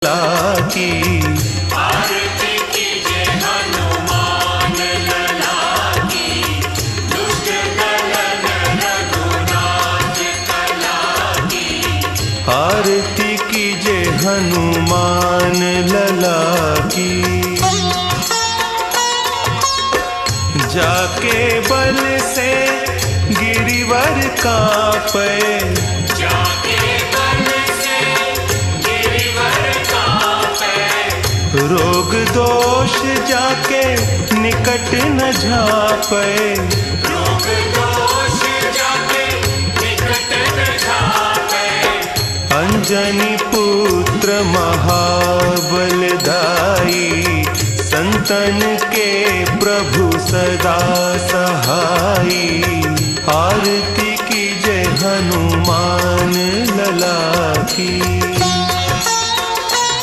की आरती कीजे हनुमान लला की, दुष्ट दलन रघुनाथ कला की। आरती कीजे हनुमान लला की। जाके बल से गिरिवर कांपे, जाके बल से गिरिवर कांपे, रोग दोष जाके निकट न झापे। रोग दोष जाके निकट न झापे। अंजनी पुत्र महाबलदाई, संतन के प्रभु सदा सहाई। आरती कीजे हनुमान लला की।